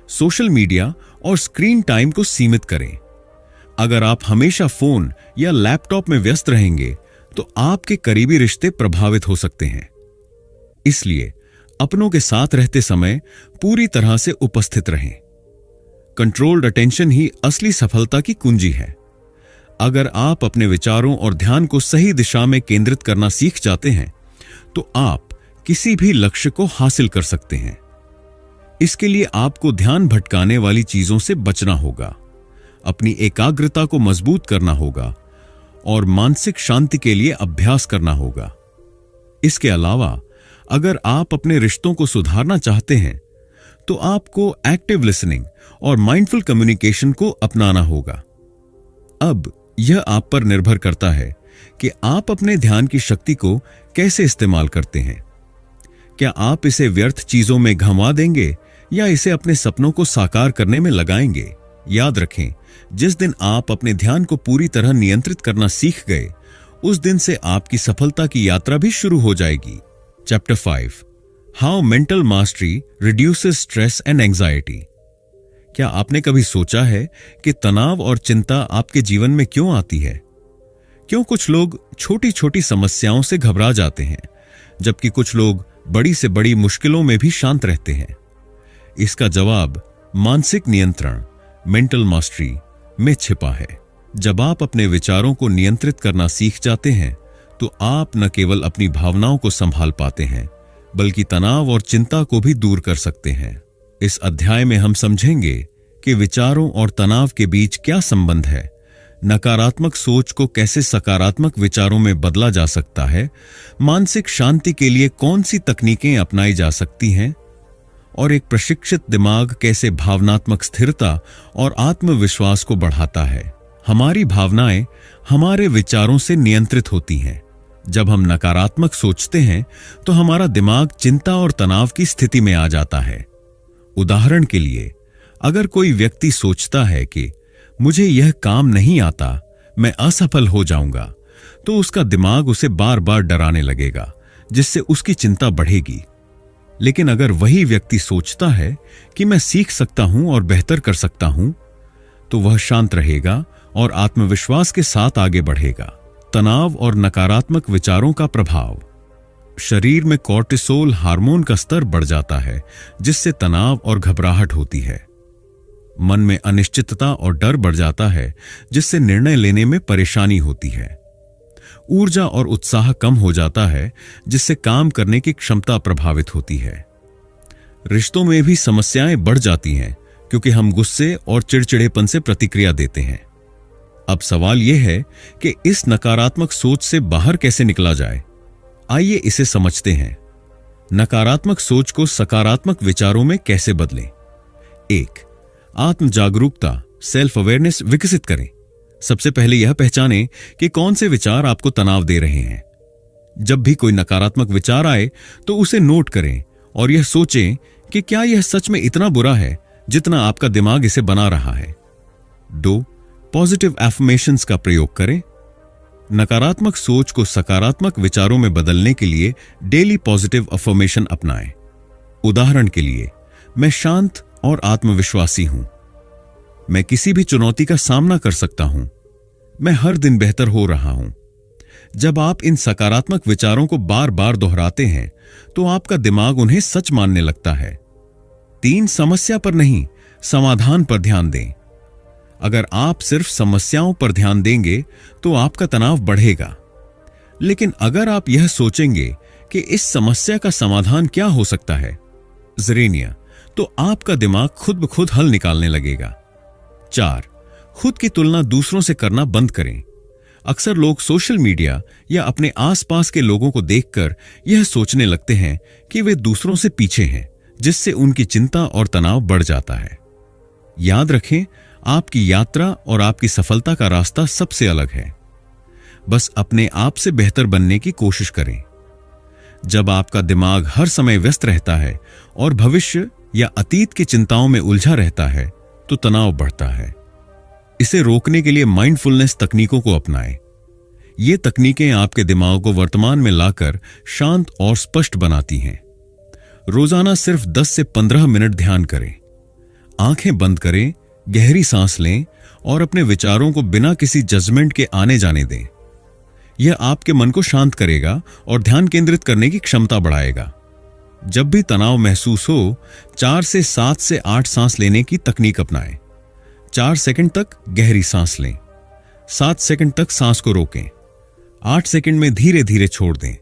सोशल मीडिया और स्क्रीन टाइम को सीमित करें। अगर आप हमेशा फोन या लैपटॉप में व्यस्त रहेंगे तो आपके करीबी रिश्ते प्रभावित हो सकते हैं। इसलिए अपनों के साथ रहते समय पूरी तरह से उपस्थित रहें। कंट्रोल्ड अटेंशन ही असली सफलता की कुंजी है। अगर आप अपने विचारों और ध्यान को सही दिशा में केंद्रित करना सीख जाते हैं तो आप किसी भी लक्ष्य को हासिल कर सकते हैं। इसके लिए आपको ध्यान भटकाने वाली चीजों से बचना होगा, अपनी एकाग्रता को मजबूत करना होगा और मानसिक शांति के लिए अभ्यास करना होगा। इसके अलावा अगर आप अपने रिश्तों को सुधारना चाहते हैं तो आपको एक्टिव लिसनिंग और माइंडफुल कम्युनिकेशन को अपनाना होगा। अब यह आप पर निर्भर करता है कि आप अपने ध्यान की शक्ति को कैसे इस्तेमाल करते हैं। क्या आप इसे व्यर्थ चीजों में घुमा देंगे या इसे अपने सपनों को साकार करने में लगाएंगे? याद रखें, जिस दिन आप अपने ध्यान को पूरी तरह नियंत्रित करना सीख गए उस दिन से आपकी सफलता की यात्रा भी शुरू हो जाएगी। Chapter 5 how mental mastery reduces stress and anxiety. क्या आपने कभी सोचा है कि तनाव और चिंता आपके जीवन में क्यों आती है? क्यों कुछ लोग छोटी छोटी समस्याओं से घबरा जाते हैं जबकि कुछ लोग बड़ी से बड़ी मुश्किलों में भी शांत रहते हैं? इसका जवाब मानसिक नियंत्रण, मेंटल मास्टरी, में छिपा है। जब आप अपने विचारों को नियंत्रित करना सीख जाते हैं तो आप न केवल अपनी भावनाओं को संभाल पाते हैं बल्कि तनाव और चिंता को भी दूर कर सकते हैं। इस अध्याय में हम समझेंगे कि विचारों और तनाव के बीच क्या संबंध है, नकारात्मक सोच को कैसे सकारात्मक विचारों में बदला जा सकता है, मानसिक शांति के लिए कौन सी तकनीकें अपनाई जा सकती हैं और एक प्रशिक्षित दिमाग कैसे भावनात्मक स्थिरता और आत्मविश्वास को बढ़ाता है। हमारी भावनाएं हमारे विचारों से नियंत्रित होती हैं। जब हम नकारात्मक सोचते हैं तो हमारा दिमाग चिंता और तनाव की स्थिति में आ जाता है। उदाहरण के लिए, अगर कोई व्यक्ति सोचता है कि मुझे यह काम नहीं आता, मैं असफल हो जाऊंगा, तो उसका दिमाग उसे बार बार डराने लगेगा, जिससे उसकी चिंता बढ़ेगी। लेकिन अगर वही व्यक्ति सोचता है कि मैं सीख सकता हूं और बेहतर कर सकता हूं, तो वह शांत रहेगा और आत्मविश्वास के साथ आगे बढ़ेगा। तनाव और नकारात्मक विचारों का प्रभाव। शरीर में कॉर्टिसोल हार्मोन का स्तर बढ़ जाता है, जिससे तनाव और घबराहट होती है। मन में अनिश्चितता और डर बढ़ जाता है, जिससे निर्णय लेने में परेशानी होती है। ऊर्जा और उत्साह कम हो जाता है, जिससे काम करने की क्षमता प्रभावित होती है। रिश्तों में भी समस्याएं बढ़ जाती हैं, क्योंकि हम गुस्से और चिड़चिड़ेपन से प्रतिक्रिया देते हैं। अब सवाल यह है कि इस नकारात्मक सोच से बाहर कैसे निकला जाए। आइए इसे समझते हैं। नकारात्मक सोच को सकारात्मक विचारों में कैसे बदलें। 1. आत्म जागरूकता, सेल्फ अवेयरनेस विकसित करें। सबसे पहले यह पहचानें कि कौन से विचार आपको तनाव दे रहे हैं। जब भी कोई नकारात्मक विचार आए तो उसे नोट करें और यह सोचें कि क्या यह सच में इतना बुरा है जितना आपका दिमाग इसे बना रहा है। 2. पॉजिटिव एफर्मेशंस का प्रयोग करें। नकारात्मक सोच को सकारात्मक विचारों में बदलने के लिए डेली पॉजिटिव अफर्मेशन अपनाएं। उदाहरण के लिए, मैं शांत और आत्मविश्वासी हूं, मैं किसी भी चुनौती का सामना कर सकता हूं, मैं हर दिन बेहतर हो रहा हूं। जब आप इन सकारात्मक विचारों को बार बार दोहराते हैं तो आपका दिमाग उन्हें सच मानने लगता है। 3. समस्या पर नहीं, समाधान पर ध्यान दें। अगर आप सिर्फ समस्याओं पर ध्यान देंगे तो आपका तनाव बढ़ेगा। लेकिन अगर आप यह सोचेंगे कि इस समस्या का समाधान क्या हो सकता है, ज़ेरेनिया, तो आपका दिमाग खुद ब खुद हल निकालने लगेगा। 4. खुद की तुलना दूसरों से करना बंद करें। अक्सर लोग सोशल मीडिया या अपने आसपास के लोगों को देखकर यह सोचने लगते हैं कि वे दूसरों से पीछे हैं, जिससे उनकी चिंता और तनाव बढ़ जाता है। याद रखें, आपकी यात्रा और आपकी सफलता का रास्ता सबसे अलग है। बस अपने आप से बेहतर बनने की कोशिश करें। जब आपका दिमाग हर समय व्यस्त रहता है और भविष्य या अतीत की चिंताओं में उलझा रहता है तो तनाव बढ़ता है। इसे रोकने के लिए माइंडफुलनेस तकनीकों को अपनाएं। ये तकनीकें आपके दिमाग को वर्तमान में लाकर शांत और स्पष्ट बनाती हैं। रोजाना सिर्फ 10 से 15 मिनट ध्यान करें। आंखें बंद करें, गहरी सांस लें और अपने विचारों को बिना किसी जजमेंट के आने जाने दें। यह आपके मन को शांत करेगा और ध्यान केंद्रित करने की क्षमता बढ़ाएगा। जब भी तनाव महसूस हो, 4 से 7 से 8 सांस लेने की तकनीक अपनाएं। 4 सेकंड तक गहरी सांस लें, 7 सेकंड तक सांस को रोकें, 8 सेकंड में धीरे धीरे छोड़ दें।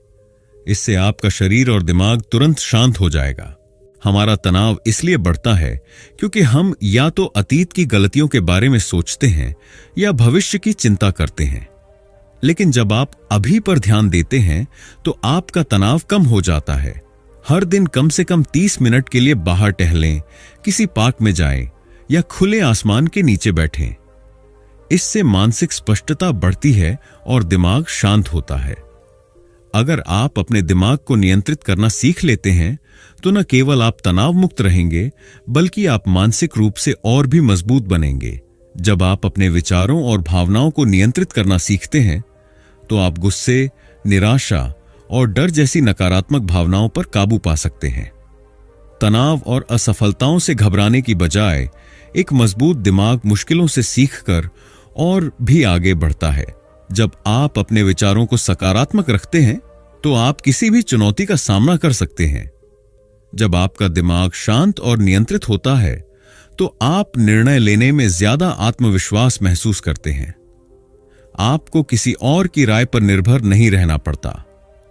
इससे आपका शरीर और दिमाग तुरंत शांत हो जाएगा। हमारा तनाव इसलिए बढ़ता है क्योंकि हम या तो अतीत की गलतियों के बारे में सोचते हैं या भविष्य की चिंता करते हैं। लेकिन जब आप अभी पर ध्यान देते हैं तो आपका तनाव कम हो जाता है। हर दिन कम से कम 30 मिनट के लिए बाहर टहलें, किसी पार्क में जाएं या खुले आसमान के नीचे बैठें। इससे मानसिक स्पष्टता बढ़ती है और दिमाग शांत होता है। अगर आप अपने दिमाग को नियंत्रित करना सीख लेते हैं तो न केवल आप तनाव मुक्त रहेंगे बल्कि आप मानसिक रूप से और भी मजबूत बनेंगे। जब आप अपने विचारों और भावनाओं को नियंत्रित करना सीखते हैं तो आप गुस्से, निराशा और डर जैसी नकारात्मक भावनाओं पर काबू पा सकते हैं। तनाव और असफलताओं से घबराने की बजाय एक मजबूत दिमाग मुश्किलों से सीखकर और भी आगे बढ़ता है। जब आप अपने विचारों को सकारात्मक रखते हैं तो आप किसी भी चुनौती का सामना कर सकते हैं। जब आपका दिमाग शांत और नियंत्रित होता है तो आप निर्णय लेने में ज्यादा आत्मविश्वास महसूस करते हैं। आपको किसी और की राय पर निर्भर नहीं रहना पड़ता।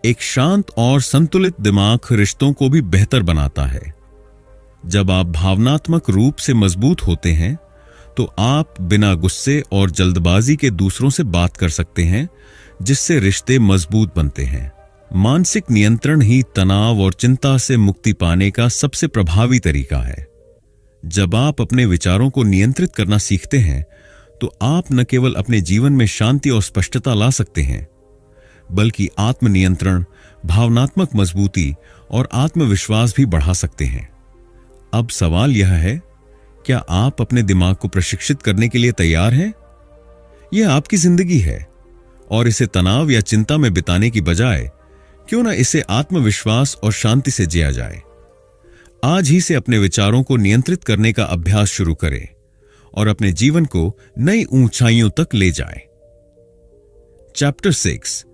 एक शांत और संतुलित दिमाग रिश्तों को भी बेहतर बनाता है। जब आप भावनात्मक रूप से मजबूत होते हैं तो आप बिना गुस्से और जल्दबाजी के दूसरों से बात कर सकते हैं, जिससे रिश्ते मजबूत बनते हैं। मानसिक नियंत्रण ही तनाव और चिंता से मुक्ति पाने का सबसे प्रभावी तरीका है। जब आप अपने विचारों को नियंत्रित करना सीखते हैं तो आप न केवल अपने जीवन में शांति और स्पष्टता ला सकते हैं, बल्कि आत्मनियंत्रण, भावनात्मक मजबूती और आत्मविश्वास भी बढ़ा सकते हैं। अब सवाल यह है, क्या आप अपने दिमाग को प्रशिक्षित करने के लिए तैयार हैं? यह आपकी जिंदगी है और इसे तनाव या चिंता में बिताने की बजाय क्यों ना इसे आत्मविश्वास और शांति से जिया जाए। आज ही से अपने विचारों को नियंत्रित करने का अभ्यास शुरू करें और अपने जीवन को नई ऊंचाइयों तक ले जाएं। Chapter 6,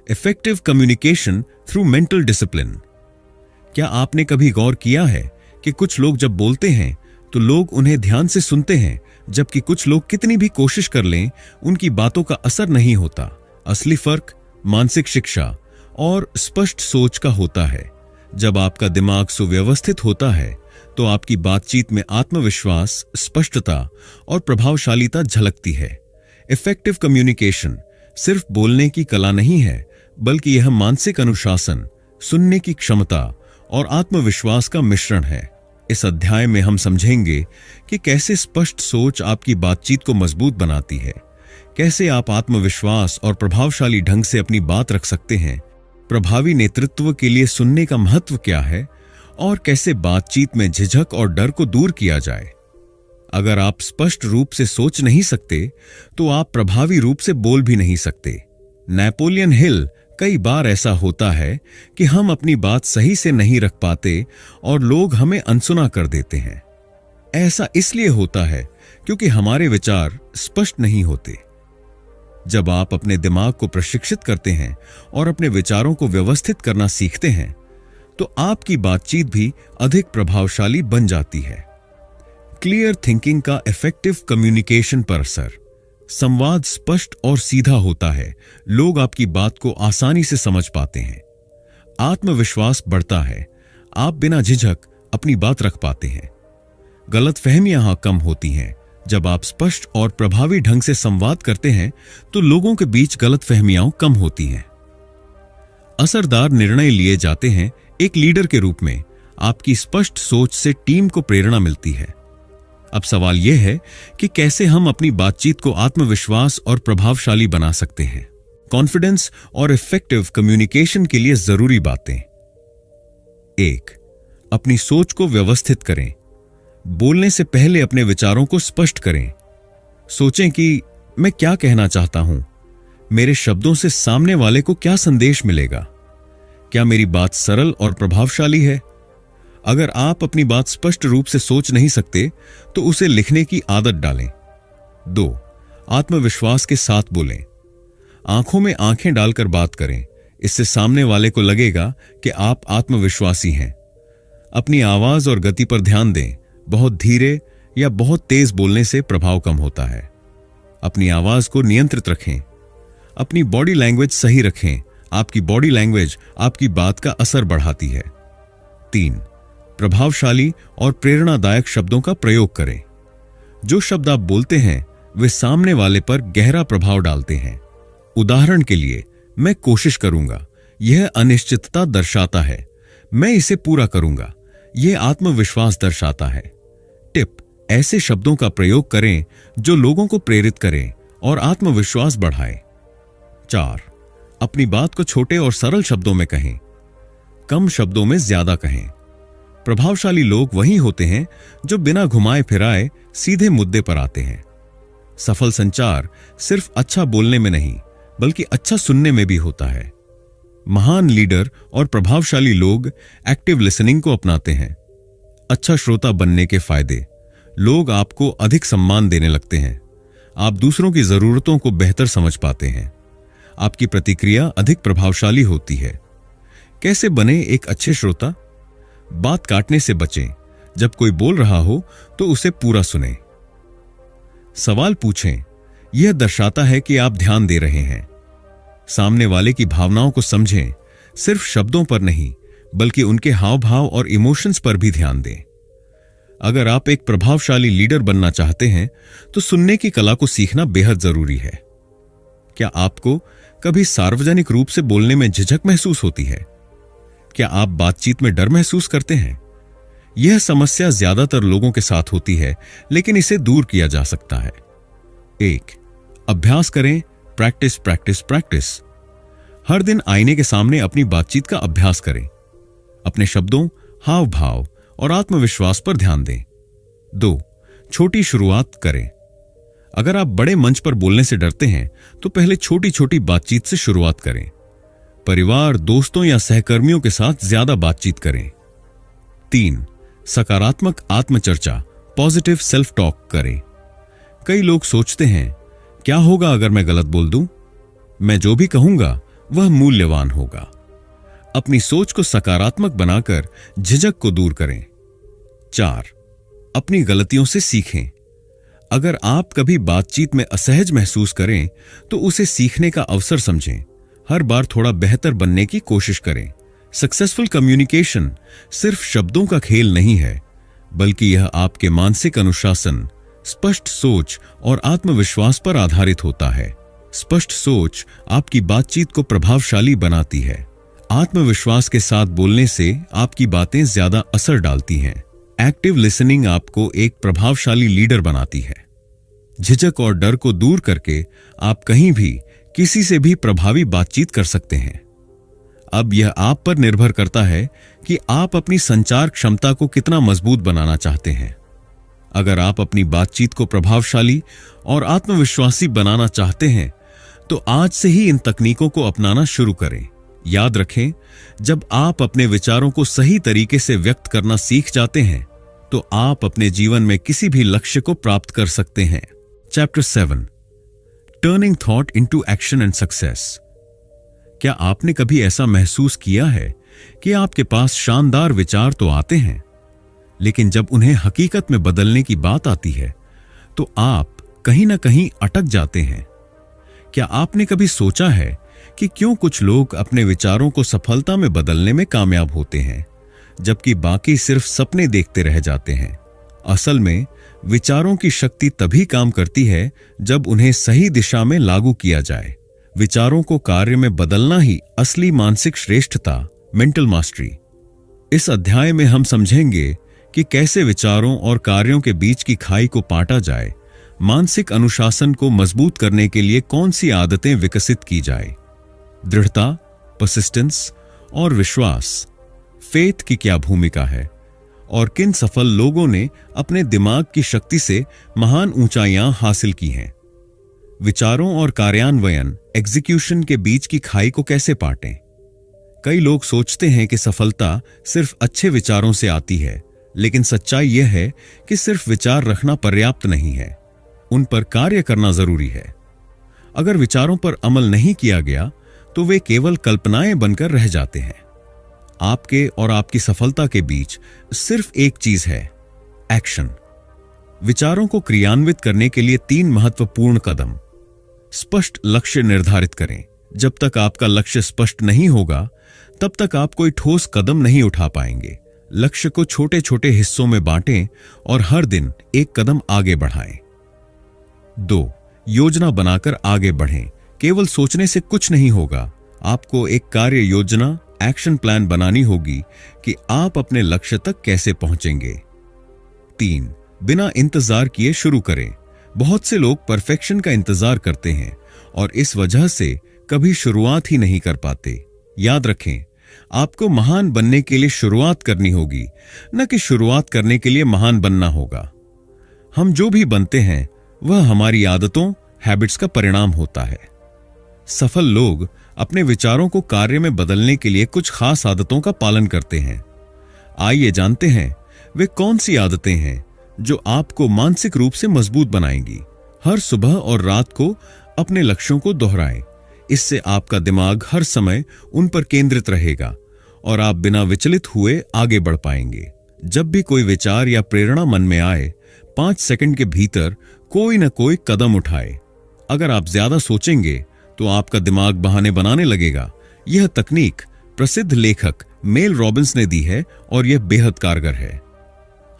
effective communication through mental discipline. क्या आपने कभी गौर किया है कि कुछ लोग जब बोलते हैं तो लोग उन्हें ध्यान से सुनते हैं, जबकि कुछ लोग कितनी भी कोशिश कर लें उनकी बातों का असर नहीं होता। असली फर्क मानसिक शिक्षा और स्पष्ट सोच का होता है। जब आपका दिमाग सुव्यवस्थित होता है तो आपकी बातचीत में आत्मविश्वास, स्पष्टता और प्रभावशालीता झलकती है। इफेक्टिव कम्युनिकेशन सिर्फ बोलने की कला नहीं है, बल्कि यह मानसिक अनुशासन, सुनने की क्षमता और आत्मविश्वास का मिश्रण है। इस अध्याय में हम समझेंगे कि कैसे स्पष्ट सोच आपकी बातचीत को मजबूत बनाती है, कैसे आप आत्मविश्वास और प्रभावशाली ढंग से अपनी बात रख सकते हैं, प्रभावी नेतृत्व के लिए सुनने का महत्व क्या है और कैसे बातचीत में झिझक और डर को दूर किया जाए। अगर आप स्पष्ट रूप से सोच नहीं सकते तो आप प्रभावी रूप से बोल भी नहीं सकते। नेपोलियन हिल, कई बार ऐसा होता है कि हम अपनी बात सही से नहीं रख पाते और लोग हमें अनसुना कर देते हैं। ऐसा इसलिए होता है क्योंकि हमारे विचार स्पष्ट नहीं होते। जब आप अपने दिमाग को प्रशिक्षित करते हैं और अपने विचारों को व्यवस्थित करना सीखते हैं तो आपकी बातचीत भी अधिक प्रभावशाली बन जाती है। क्लियर थिंकिंग का इफेक्टिव कम्युनिकेशन पर असर। संवाद स्पष्ट और सीधा होता है, लोग आपकी बात को आसानी से समझ पाते हैं। आत्मविश्वास बढ़ता है, आप बिना झिझक अपनी बात रख पाते हैं। गलतफहमियां कम होती हैं। जब आप स्पष्ट और प्रभावी ढंग से संवाद करते हैं तो लोगों के बीच गलतफहमियां कम होती हैं। असरदार निर्णय लिए जाते हैं। एक लीडर के रूप में आपकी स्पष्ट सोच से टीम को प्रेरणा मिलती है। अब सवाल यह है कि कैसे हम अपनी बातचीत को आत्मविश्वास और प्रभावशाली बना सकते हैं। कॉन्फिडेंस और इफेक्टिव कम्युनिकेशन के लिए जरूरी बातें। 1, अपनी सोच को व्यवस्थित करें। बोलने से पहले अपने विचारों को स्पष्ट करें। सोचें कि मैं क्या कहना चाहता हूं, मेरे शब्दों से सामने वाले को क्या संदेश मिलेगा, क्या मेरी बात सरल और प्रभावशाली है। अगर आप अपनी बात स्पष्ट रूप से सोच नहीं सकते तो उसे लिखने की आदत डालें। 2, आत्मविश्वास के साथ बोलें। आंखों में आंखें डालकर बात करें, इससे सामने वाले को लगेगा कि आप आत्मविश्वासी हैं। अपनी आवाज और गति पर ध्यान दें। बहुत धीरे या बहुत तेज बोलने से प्रभाव कम होता है। अपनी आवाज को नियंत्रित रखें। अपनी बॉडी लैंग्वेज सही रखें। आपकी बॉडी लैंग्वेज आपकी बात का असर बढ़ाती है। 3, प्रभावशाली और प्रेरणादायक शब्दों का प्रयोग करें। जो शब्द आप बोलते हैं वे सामने वाले पर गहरा प्रभाव डालते हैं। उदाहरण के लिए, मैं कोशिश करूंगा, यह अनिश्चितता दर्शाता है। मैं इसे पूरा करूंगा, यह आत्मविश्वास दर्शाता है। टिप, ऐसे शब्दों का प्रयोग करें जो लोगों को प्रेरित करें और आत्मविश्वास बढ़ाएं। 4, अपनी बात को छोटे और सरल शब्दों में कहें, कम शब्दों में ज्यादा कहें। प्रभावशाली लोग वही होते हैं जो बिना घुमाए फिराए सीधे मुद्दे पर आते हैं। सफल संचार सिर्फ अच्छा बोलने में नहीं, बल्कि अच्छा सुनने में भी होता है। महान लीडर और प्रभावशाली लोग एक्टिव लिसनिंग को अपनाते हैं। अच्छा श्रोता बनने के फायदे। लोग आपको अधिक सम्मान देने लगते हैं। आप दूसरों की जरूरतों को बेहतर समझ पाते हैं। आपकी प्रतिक्रिया अधिक प्रभावशाली होती है। कैसे बने एक अच्छे श्रोता? बात काटने से बचें। जब कोई बोल रहा हो तो उसे पूरा सुने। सवाल पूछें, यह दर्शाता है कि आप ध्यान दे रहे हैं। सामने वाले की भावनाओं को समझें, सिर्फ शब्दों पर नहीं बल्कि उनके हाव भाव और इमोशंस पर भी ध्यान दें। अगर आप एक प्रभावशाली लीडर बनना चाहते हैं तो सुनने की कला को सीखना बेहद जरूरी है। क्या आपको कभी सार्वजनिक रूप से बोलने में झिझक महसूस होती है? क्या आप बातचीत में डर महसूस करते हैं? यह समस्या ज्यादातर लोगों के साथ होती है, लेकिन इसे दूर किया जा सकता है। 1. अभ्यास करें। Practice practice practice. हर दिन आईने के सामने अपनी बातचीत का अभ्यास करें। अपने शब्दों, हाव भाव और आत्मविश्वास पर ध्यान दें। 2. छोटी शुरुआत करें। अगर आप बड़े मंच पर बोलने से डरते हैं तो पहले छोटी छोटी बातचीत से शुरुआत करें। परिवार, दोस्तों या सहकर्मियों के साथ ज्यादा बातचीत करें। 3. सकारात्मक आत्मचर्चा, पॉजिटिव सेल्फ टॉक करें। कई लोग सोचते हैं, क्या होगा अगर मैं गलत बोल दूं? मैं जो भी कहूंगा वह मूल्यवान होगा। अपनी सोच को सकारात्मक बनाकर झिझक को दूर करें। 4. अपनी गलतियों से सीखें। अगर आप कभी बातचीत में असहज महसूस करें तो उसे सीखने का अवसर समझें। हर बार थोड़ा बेहतर बनने की कोशिश करें। सक्सेसफुल कम्युनिकेशन सिर्फ शब्दों का खेल नहीं है, बल्कि यह आपके मानसिक अनुशासन, स्पष्ट सोच और आत्मविश्वास पर आधारित होता है। स्पष्ट सोच आपकी बातचीत को प्रभावशाली बनाती है। आत्मविश्वास के साथ बोलने से आपकी बातें ज्यादा असर डालती हैं। एक्टिव लिसनिंग आपको एक प्रभावशाली लीडर बनाती है। झिझक और डर को दूर करके आप कहीं भी किसी से भी प्रभावी बातचीत कर सकते हैं। अब यह आप पर निर्भर करता है कि आप अपनी संचार क्षमता को कितना मजबूत बनाना चाहते हैं। अगर आप अपनी बातचीत को प्रभावशाली और आत्मविश्वासी बनाना चाहते हैं तो आज से ही इन तकनीकों को अपनाना शुरू करें। याद रखें, जब आप अपने विचारों को सही तरीके से व्यक्त करना सीख जाते हैं तो आप अपने जीवन में किसी भी लक्ष्य को प्राप्त कर सकते हैं। Chapter 7, turning thought into action and success. क्या आपने कभी ऐसा महसूस किया है कि आपके पास शानदार विचार तो आते हैं, लेकिन जब उन्हें हकीकत में बदलने की बात आती है तो आप कहीं ना कहीं अटक जाते हैं? क्या आपने कभी सोचा है कि क्यों कुछ लोग अपने विचारों को सफलता में बदलने में कामयाब होते हैं, जबकि बाकी सिर्फ सपने देखते रह जाते हैं? असल में विचारों की शक्ति तभी काम करती है जब उन्हें सही दिशा में लागू किया जाए। विचारों को कार्य में बदलना ही असली मानसिक श्रेष्ठता, मेंटल मास्टरी। इस अध्याय में हम समझेंगे कि कैसे विचारों और कार्यों के बीच की खाई को पाटा जाए, मानसिक अनुशासन को मजबूत करने के लिए कौन सी आदतें विकसित की जाए, दृढ़ता, परसिस्टेंस और विश्वास, फेथ की क्या भूमिका है, और किन सफल लोगों ने अपने दिमाग की शक्ति से महान ऊंचाइयां हासिल की हैं। विचारों और कार्यान्वयन, एग्जीक्यूशन के बीच की खाई को कैसे पाटें। कई लोग सोचते हैं कि सफलता सिर्फ अच्छे विचारों से आती है, लेकिन सच्चाई यह है कि सिर्फ विचार रखना पर्याप्त नहीं है, उन पर कार्य करना जरूरी है। अगर विचारों पर अमल नहीं किया गया तो वे केवल कल्पनाएं बनकर रह जाते हैं। आपके और आपकी सफलता के बीच सिर्फ एक चीज है, एक्शन। विचारों को क्रियान्वित करने के लिए 3 महत्वपूर्ण कदम। स्पष्ट लक्ष्य निर्धारित करें। जब तक आपका लक्ष्य स्पष्ट नहीं होगा तब तक आप कोई ठोस कदम नहीं उठा पाएंगे। लक्ष्य को छोटे छोटे हिस्सों में बांटें और हर दिन एक कदम आगे बढ़ाएं। 2. योजना बनाकर आगे बढ़ें। केवल सोचने से कुछ नहीं होगा, आपको एक कार्य योजना, एक्शन प्लान बनानी होगी कि आप अपने लक्ष्य तक कैसे पहुंचेंगे। 3. बिना इंतजार किए शुरू करें। बहुत से लोग परफेक्शन का इंतजार करते हैं और इस वजह से कभी शुरुआत ही नहीं कर पाते। याद रखें, आपको महान बनने के लिए शुरुआत करनी होगी, न कि शुरुआत करने के लिए महान बनना होगा। हम जो भी बनते हैं वह हमारी आदतों, हैबिट्स का परिणाम होता है। सफल लोग अपने विचारों को कार्य में बदलने के लिए कुछ खास आदतों का पालन करते हैं। आइए जानते हैं वे कौन सी आदतें हैं जो आपको मानसिक रूप से मजबूत बनाएंगी। हर सुबह और रात को अपने लक्ष्यों को दोहराएं। इससे आपका दिमाग हर समय उन पर केंद्रित रहेगा और आप बिना विचलित हुए आगे बढ़ पाएंगे। जब भी कोई विचार या प्रेरणा मन में आए, 5 सेकंड के भीतर कोई न कोई कदम उठाए। अगर आप ज्यादा सोचेंगे तो आपका दिमाग बहाने बनाने लगेगा। यह तकनीक प्रसिद्ध लेखक मेल रॉबिन्स ने दी है और यह बेहद कारगर है।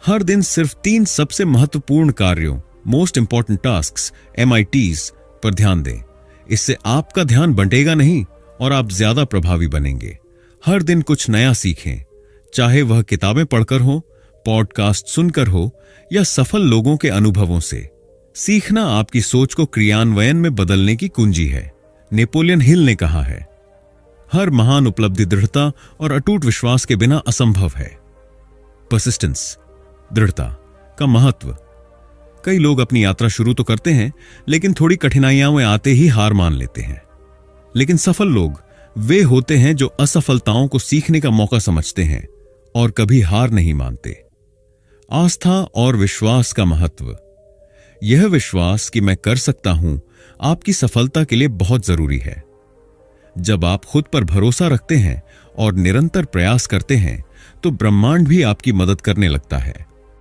हर दिन सिर्फ 3 सबसे महत्वपूर्ण कार्यों, मोस्ट इंपॉर्टेंट टास्क्स, MITs पर ध्यान दें। इससे आपका ध्यान बंटेगा नहीं और आप ज्यादा प्रभावी बनेंगे। हर दिन कुछ नया सीखें, चाहे वह किताबें पढ़कर हो, पॉडकास्ट सुनकर हो या सफल लोगों के अनुभवों से। सीखना आपकी सोच को क्रियान्वयन में बदलने की कुंजी है। नेपोलियन हिल ने कहा है, हर महान उपलब्धि दृढ़ता और अटूट विश्वास के बिना असंभव है। परसिस्टेंस, दृढ़ता का महत्व। कई लोग अपनी यात्रा शुरू तो करते हैं, लेकिन थोड़ी कठिनाइयां में आते ही हार मान लेते हैं। लेकिन सफल लोग वे होते हैं जो असफलताओं को सीखने का मौका समझते हैं और कभी हार नहीं मानते। आस्था और विश्वास का महत्व। यह विश्वास कि मैं कर सकता हूं आपकी सफलता के लिए बहुत जरूरी है। जब आप खुद पर भरोसा रखते हैं और निरंतर प्रयास करते हैं तो ब्रह्मांड भी आपकी मदद करने लगता है।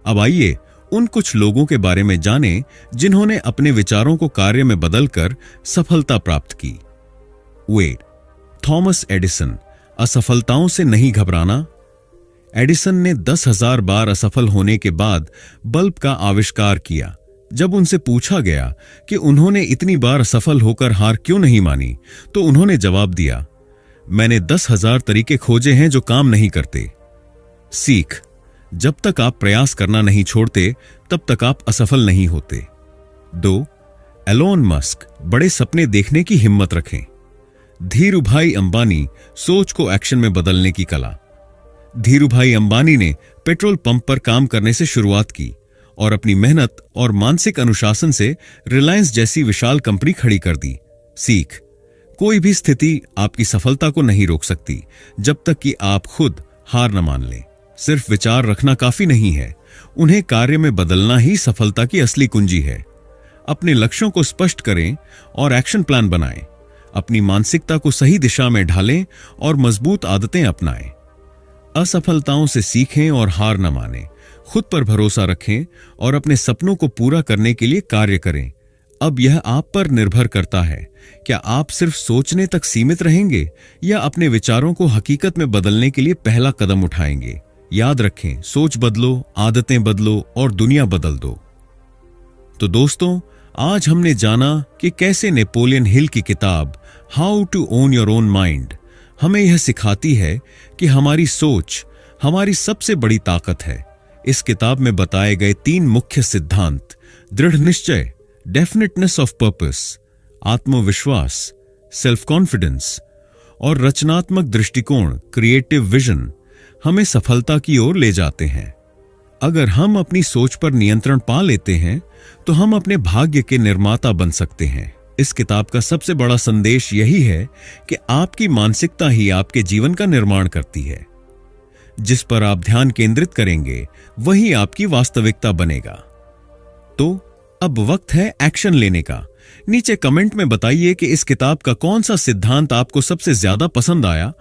अब आइए उन कुछ लोगों के बारे में जानें जिन्होंने अपने विचारों को कार्य में बदलकर सफलता प्राप्त की। वेड, थॉमस एडिसन, असफलताओं से नहीं घबराना। एडिसन ने 10,000 बार असफल होने के बाद बल्ब का आविष्कार किया। जब उनसे पूछा गया कि उन्होंने इतनी बार असफल होकर हार क्यों नहीं मानी, तो उन्होंने जवाब दिया, मैंने 10,000 तरीके खोजे हैं जो काम नहीं करते। सीख, जब तक आप प्रयास करना नहीं छोड़ते तब तक आप असफल नहीं होते। 2. एलोन मस्क, बड़े सपने देखने की हिम्मत रखें। धीरूभाई अंबानी, सोच को एक्शन में बदलने की कला। धीरूभाई अंबानी ने पेट्रोल पंप पर काम करने से शुरुआत की और अपनी मेहनत और मानसिक अनुशासन से रिलायंस जैसी विशाल कंपनी खड़ी कर दी। सीख, कोई भी स्थिति आपकी सफलता को नहीं रोक सकती जब तक कि आप खुद हार न मान लें। सिर्फ विचार रखना काफी नहीं है, उन्हें कार्य में बदलना ही सफलता की असली कुंजी है। अपने लक्ष्यों को स्पष्ट करें और एक्शन प्लान बनाएं। अपनी मानसिकता को सही दिशा में ढालें और मजबूत आदतें अपनाएं। असफलताओं से सीखें और हार न मानें। खुद पर भरोसा रखें और अपने सपनों को पूरा करने के लिए कार्य करें। अब यह आप पर निर्भर करता है, क्या आप सिर्फ सोचने तक सीमित रहेंगे या अपने विचारों को हकीकत में बदलने के लिए पहला कदम उठाएंगे। याद रखें, सोच बदलो, आदतें बदलो और दुनिया बदल दो। तो दोस्तों, आज हमने जाना कि कैसे नेपोलियन हिल की किताब how to own your own mind हमें यह सिखाती है कि हमारी सोच हमारी सबसे बड़ी ताकत है। इस किताब में बताए गए 3 मुख्य सिद्धांत, दृढ़ निश्चय, डेफिनेटनेस ऑफ पर्पस, आत्मविश्वास, सेल्फ कॉन्फिडेंस और रचनात्मक दृष्टिकोण, क्रिएटिव विजन, हमें सफलता की ओर ले जाते हैं। अगर हम अपनी सोच पर नियंत्रण पा लेते हैं तो हम अपने भाग्य के निर्माता बन सकते हैं। इस किताब का सबसे बड़ा संदेश यही है कि आपकी मानसिकता ही आपके जीवन का निर्माण करती है। जिस पर आप ध्यान केंद्रित करेंगे वही आपकी वास्तविकता बनेगा। तो अब वक्त है एक्शन लेने का। नीचे कमेंट में बताइए कि इस किताब का कौन सा सिद्धांत आपको सबसे ज्यादा पसंद आया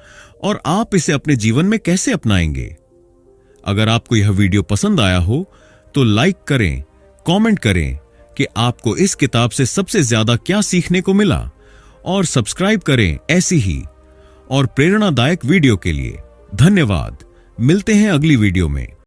और आप इसे अपने जीवन में कैसे अपनाएंगे। अगर आपको यह वीडियो पसंद आया हो तो लाइक करें, कमेंट करें कि आपको इस किताब से सबसे ज्यादा क्या सीखने को मिला और सब्सक्राइब करें ऐसी ही और प्रेरणादायक वीडियो के लिए। धन्यवाद। मिलते हैं अगली वीडियो में।